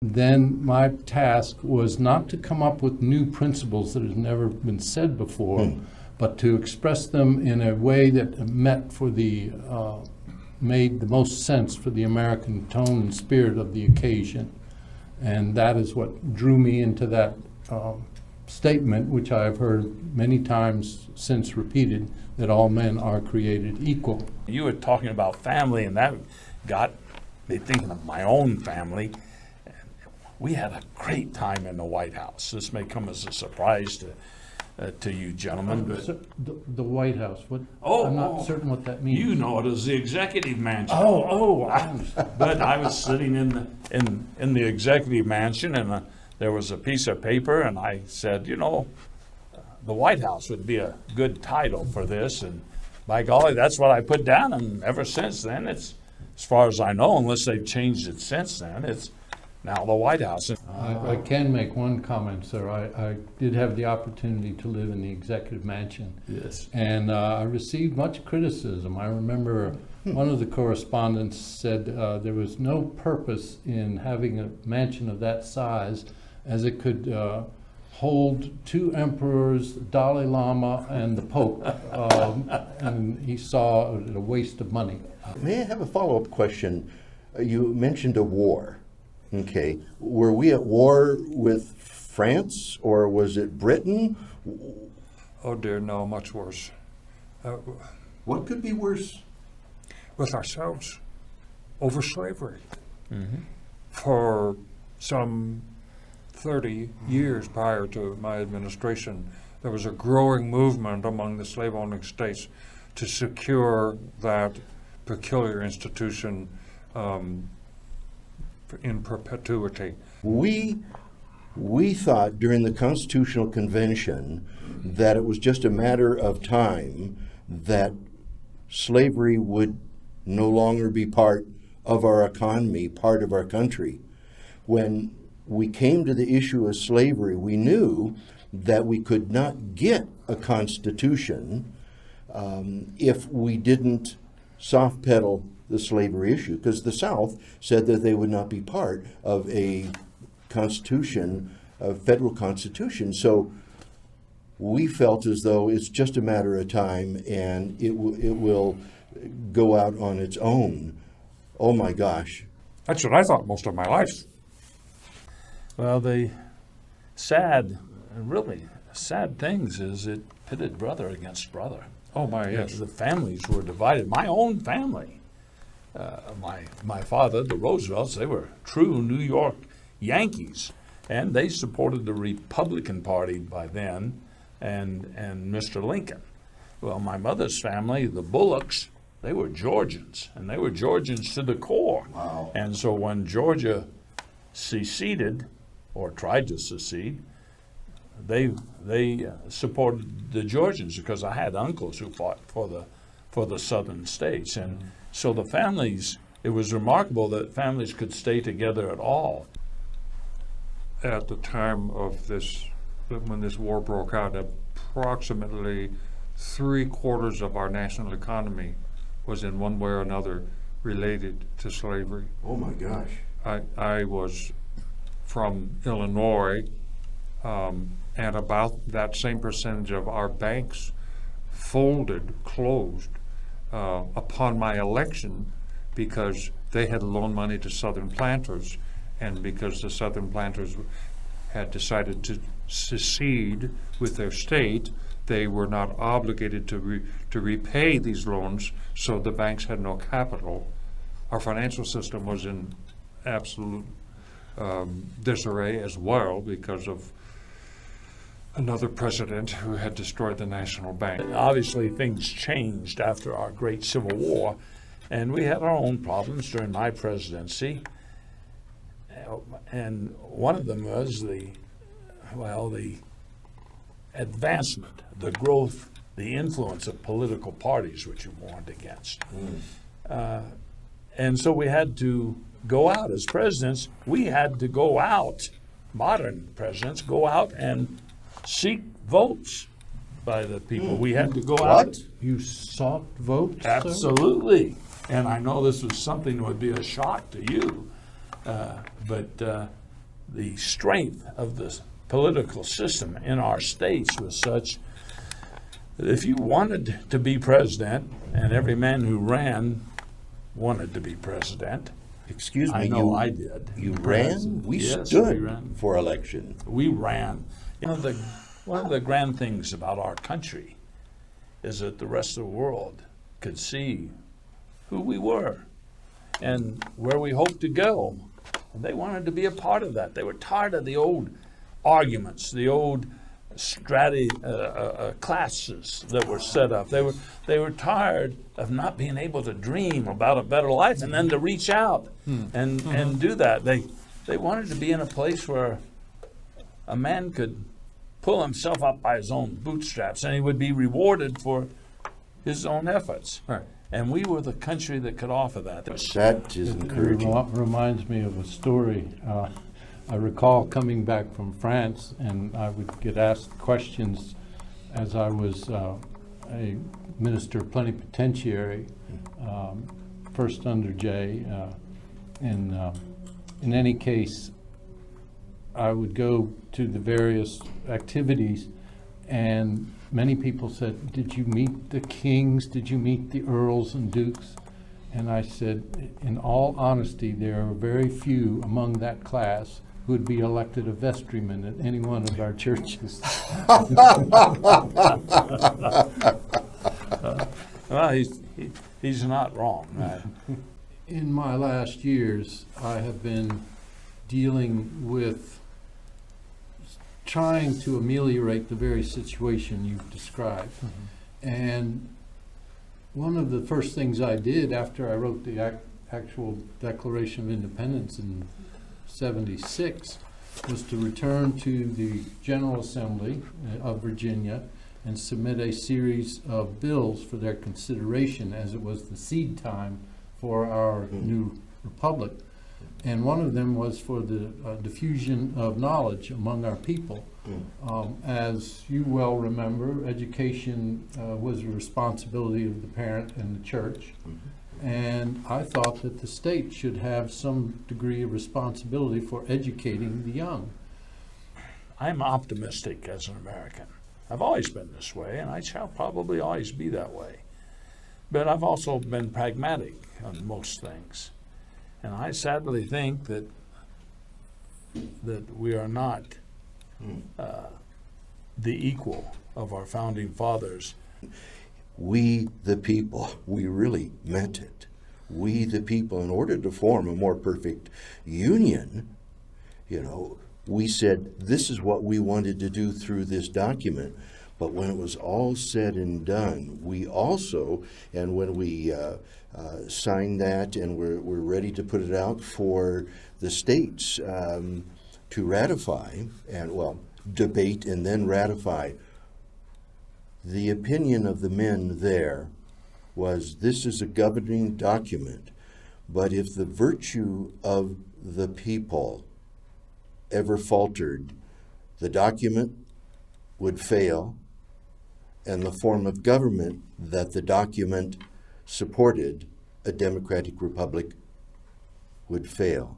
then my task was not to come up with new principles that had never been said before, but to express them in a way that made the most sense for the American tone and spirit of the occasion. And that is what drew me into that statement, which I have heard many times since repeated, that all men are created equal. You were talking about family, and that got me thinking of my own family. We had a great time in the White House. This may come as a surprise to you gentlemen. But the White House, what? Oh, I'm not certain what that means. You know it as the executive mansion. I But I was sitting in the executive mansion, and there was a piece of paper, and I said, the White House would be a good title for this, and by golly, that's what I put down, and ever since then, it's, as far as I know, unless they've changed it since then, it's now the White House. I can make one comment, sir. I did have the opportunity to live in the executive mansion. Yes. And I received much criticism. I remember one of the correspondents said there was no purpose in having a mansion of that size, as it could hold two emperors, Dalai Lama and the Pope, and he saw it a waste of money. May I have a follow-up question? You mentioned a war. Okay. Were we at war with France, or was it Britain? Oh dear, no, much worse. What could be worse? With ourselves, over slavery. For some 30 years prior to my administration, there was a growing movement among the slave-owning states to secure that peculiar institution in perpetuity. We thought during the Constitutional Convention that it was just a matter of time that slavery would no longer be part of our economy, part of our country. When we came to the issue of slavery, we knew that we could not get a constitution if we didn't soft pedal the slavery issue, because the South said that they would not be part of a constitution, a federal constitution. So we felt as though it's just a matter of time, and it will go out on its own. Oh my gosh. That's what I thought most of my life. Well, the really sad things is it pitted brother against brother. Oh my, yes. The families were divided. My own family, my father, the Roosevelts, they were true New York Yankees, and they supported the Republican Party by then, and Mr. Lincoln. Well, my mother's family, the Bullocks, they were Georgians, and they were Georgians to the core. Wow. And so when Georgia seceded, or tried to secede, they supported the Georgians, because I had uncles who fought for the southern states. And so the families, it was remarkable that families could stay together at all. At the time of this, when this war broke out, approximately 3/4 of our national economy was in one way or another related to slavery. Oh my gosh. I was from Illinois, and about that same percentage of our banks closed upon my election, because they had loaned money to Southern planters, and because the Southern planters had decided to secede with their state, they were not obligated to repay these loans, so the banks had no capital. Our financial system was in absolute disarray as well, because of another president who had destroyed the national bank. Obviously, things changed after our great Civil War, and we had our own problems during my presidency. And one of them was the advancement, the growth, the influence of political parties, which you warned against. And so we had to go out as presidents. We had to go out, modern presidents, go out and seek votes by the people. We had to go out. You sought votes, sir? Absolutely. And I know this was something that would be a shock to you, but the strength of the political system in our states was such that if you wanted to be president, and every man who ran wanted to be president, Excuse me, I know I did. You ran? We Yes, stood we ran. for election. We ran. One of the grand things about our country is that the rest of the world could see who we were and where we hoped to go. And they wanted to be a part of that. They were tired of the old arguments, the old classes that were set up. They were tired of not being able to dream about a better life and then to reach out and do that. They wanted to be in a place where a man could pull himself up by his own bootstraps and he would be rewarded for his own efforts. Right. And we were the country that could offer that. That is It encouraging. reminds me of a story. I recall coming back from France, and I would get asked questions as I was a minister plenipotentiary, first under Jay. In any case, I would go to the various activities, and many people said, "Did you meet the kings? Did you meet the earls and dukes?" And I said, in all honesty, there are very few among that class who would be elected a vestryman at any one of our churches. Well, he's not wrong. In my last years, I have been dealing with trying to ameliorate the very situation you've described. And one of the first things I did after I wrote the actual Declaration of Independence in '76 was to return to the General Assembly of Virginia and submit a series of bills for their consideration, as it was the seed time for our new republic. And one of them was for the diffusion of knowledge among our people. As you well remember, education was a responsibility of the parent and the church. And I thought that the state should have some degree of responsibility for educating the young. I'm optimistic as an American. I've always been this way, and I shall probably always be that way. But I've also been pragmatic on most things. And I sadly think that we are not the equal of our founding fathers. We, the people, we really meant it. We, the people, in order to form a more perfect union, we said this is what we wanted to do through this document. But when it was all said and done, we also, and when we signed that and we're ready to put it out for the states to ratify and, debate and then ratify, the opinion of the men there was this is a governing document, but if the virtue of the people ever faltered, the document would fail, and the form of government that the document supported, a democratic republic, would fail.